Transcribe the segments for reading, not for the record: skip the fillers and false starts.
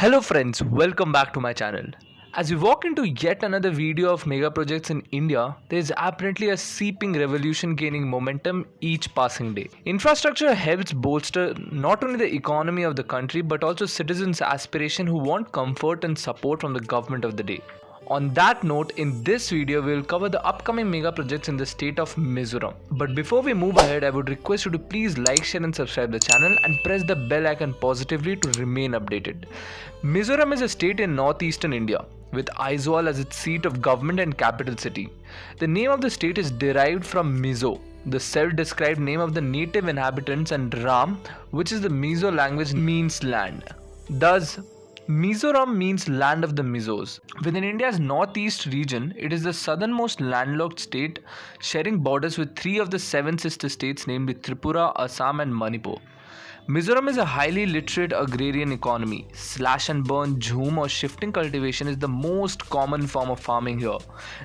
Hello friends, welcome back to my channel. As we walk into yet another video of mega projects in India, there is apparently a seeping revolution gaining momentum each passing day. Infrastructure helps bolster not only the economy of the country but also citizens' aspiration who want comfort and support from the government of the day. On that note, in this video, we will cover the upcoming mega projects in the state of Mizoram. But before we move ahead, I would request you to please like, share and subscribe the channel and press the bell icon positively to remain updated. Mizoram is a state in northeastern India with Aizawl as its seat of government and capital city. The name of the state is derived from Mizo, the self-described name of the native inhabitants, and Ram, which is the Mizo language, means land. Thus, Mizoram means land of the Mizos. Within India's northeast region, it is the southernmost landlocked state, sharing borders with three of the seven sister states, namely Tripura, Assam, and Manipur. Mizoram is a highly literate agrarian economy. Slash and burn, jhum, or shifting cultivation is the most common form of farming here,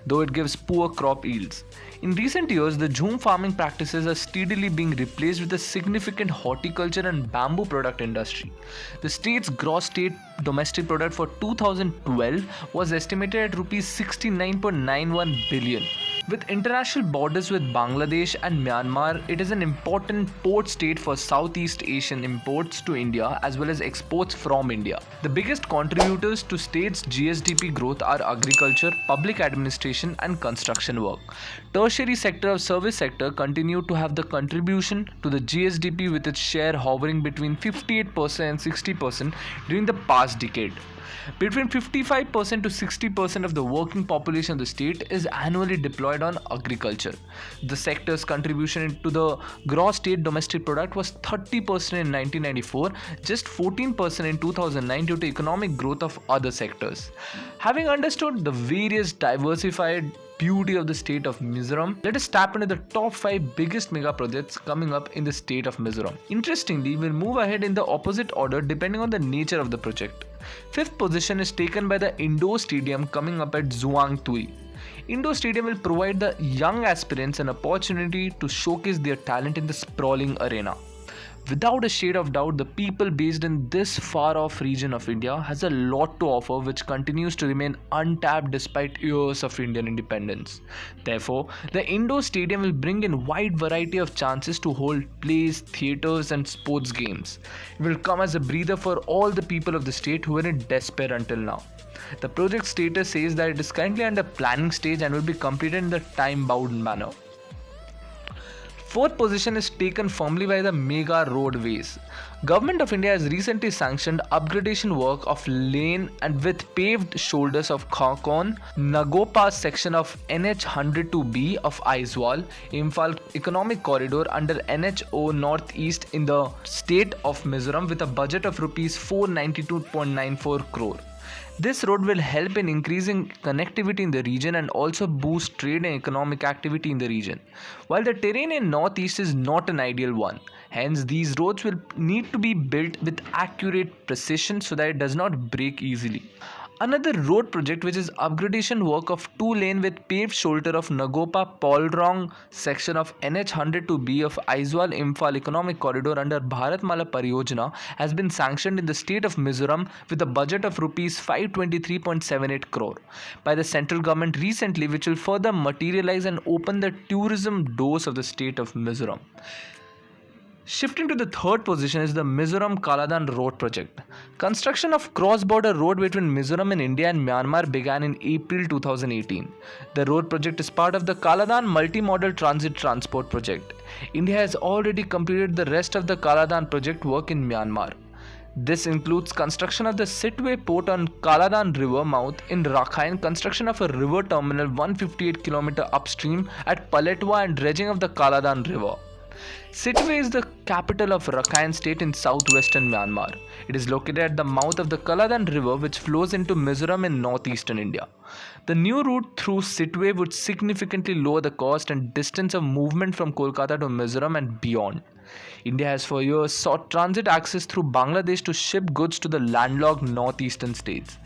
though it gives poor crop yields. In recent years, the jhum farming practices are steadily being replaced with a significant horticulture and bamboo product industry. The state's gross state domestic product for 2012 was estimated at rupees 69.91 billion. With international borders with Bangladesh and Myanmar, it is an important port state for Southeast Asian imports to India as well as exports from India. The biggest contributors to state's GSDP growth are agriculture, public administration and construction work. Tertiary sector of service sector continue to have the contribution to the GSDP with its share hovering between 58% and 60% during the past decade. Between 55% to 60% of the working population of the state is annually deployed on agriculture. The sector's contribution to the gross state domestic product was 30% in 1994, just 14% in 2009 due to economic growth of other sectors. Having understood the various diversified beauty of the state of Mizoram, let us tap into the top 5 biggest mega projects coming up in the state of Mizoram. Interestingly, we'll move ahead in the opposite order depending on the nature of the project. Fifth position is taken by the Indoor Stadium coming up at Zuang Tui. Indoor Stadium will provide the young aspirants an opportunity to showcase their talent in the sprawling arena. Without a shade of doubt, the people based in this far-off region of India has a lot to offer which continues to remain untapped despite years of Indian independence. Therefore, the indoor stadium will bring in wide variety of chances to hold plays, theatres and sports games. It will come as a breather for all the people of the state who were in despair until now. The project status says that it is currently under planning stage and will be completed in the time-bound manner. Fourth position is taken firmly by the mega roadways. Government of India has recently sanctioned upgradation work of lane and with paved shoulders of Khakon, Nagopa section of NH 102B of Aizawl, Imphal Economic Corridor under NHO Northeast in the state of Mizoram with a budget of rupees 492.94 crore. This road will help in increasing connectivity in the region and also boost trade and economic activity in the region. While the terrain in northeast is not an ideal one, hence these roads will need to be built with accurate precision so that it does not break easily. Another road project which is upgradation work of 2-lane with paved shoulder of Nagopa Polrong section of NH 102B of Aizawl Imphal Economic Corridor under Bharatmala Pariyojana has been sanctioned in the state of Mizoram with a budget of rupees 523.78 crore by the central government recently, which will further materialize and open the tourism doors of the state of Mizoram. Shifting to the third position is the Mizoram Kaladan Road project. Construction of cross-border road between Mizoram and India and Myanmar began in April 2018. The road project is part of the Kaladan Multi-Modal Transit Transport project. India has already completed the rest of the Kaladan project work in Myanmar. This includes construction of the Sitwe port on Kaladan river mouth in Rakhine, construction of a river terminal 158 km upstream at Paletwa and dredging of the Kaladan river. Sitwe is the capital of Rakhine state in southwestern Myanmar. It is located at the mouth of the Kaladan river which flows into Mizoram in northeastern India. The new route through Sitwe would significantly lower the cost and distance of movement from Kolkata to Mizoram and beyond. India has for years sought transit access through Bangladesh to ship goods to the landlocked northeastern states.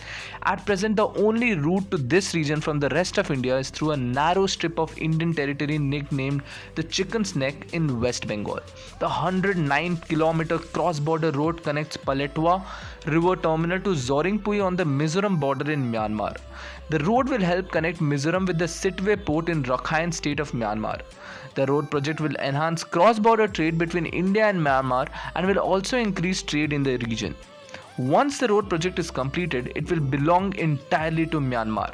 At present, the only route to this region from the rest of India is through a narrow strip of Indian territory nicknamed the Chicken's Neck in West Bengal. The 109-kilometer cross-border road connects Paletwa River Terminal to Zoringpui on the Mizoram border in Myanmar. The road will help connect Mizoram with the Sitwe port in Rakhine state of Myanmar. The road project will enhance cross-border trade between India and Myanmar and will also increase trade in the region. Once the road project is completed, it will belong entirely to Myanmar.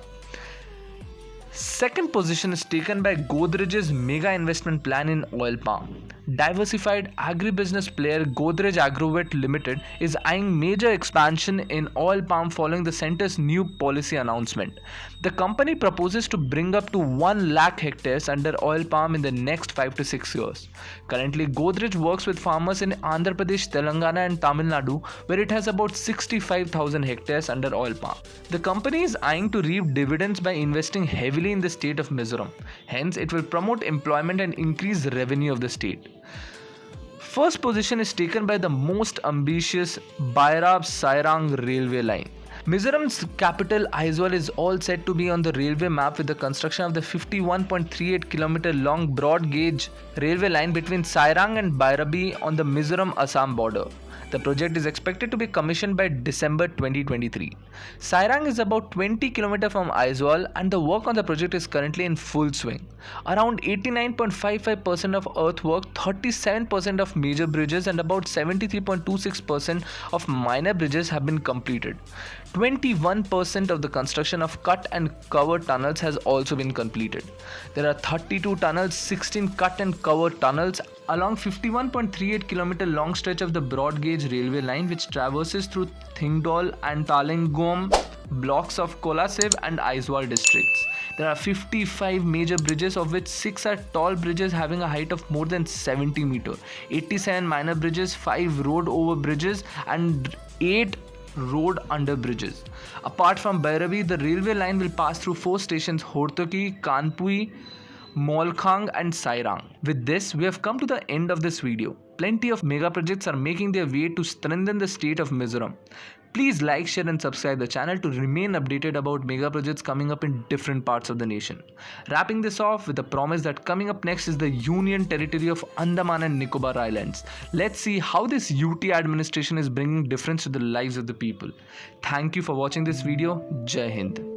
Second position is taken by Godrej's mega investment plan in oil palm. Diversified agribusiness player Godrej Agrovet Limited is eyeing major expansion in oil palm following the centre's new policy announcement. The company proposes to bring up to 1 lakh hectares under oil palm in the next 5 to 6 years. Currently, Godrej works with farmers in Andhra Pradesh, Telangana and Tamil Nadu, where it has about 65,000 hectares under oil palm. The company is eyeing to reap dividends by investing heavily in the state of Mizoram. Hence, it will promote employment and increase revenue of the state. First position is taken by the most ambitious Bairab-Sairang railway line. Mizoram's capital Aizawl is all set to be on the railway map with the construction of the 51.38 kilometer long broad gauge railway line between Sairang and Bairabi on the Mizoram-Assam border. The project is expected to be commissioned by December 2023. Sairang is about 20 km from Aizawl and the work on the project is currently in full swing. Around 89.55% of earthwork, 37% of major bridges and about 73.26% of minor bridges have been completed. 21% of the construction of cut and cover tunnels has also been completed. There are 32 tunnels, 16 cut and cover tunnels along 51.38 km long stretch of the broad gauge railway line which traverses through Thingdol and Talengom blocks of Kolasib and Aizawl districts. There are 55 major bridges, of which 6 are tall bridges having a height of more than 70 meters, 87 minor bridges, 5 road over bridges and 8 road under bridges. Apart from Bairabi, the railway line will pass through 4 stations: Hortaki, Kanpui, Molkhang and Sairang. With this, we have come to the end of this video. Plenty of mega projects are making their way to strengthen the state of Mizoram. Please like, share and subscribe the channel to remain updated about mega projects coming up in different parts of the nation. Wrapping this off with the promise that coming up next is the Union Territory of Andaman and Nicobar Islands. Let's see how this UT administration is bringing difference to the lives of the people. Thank you for watching this video. Jai Hind.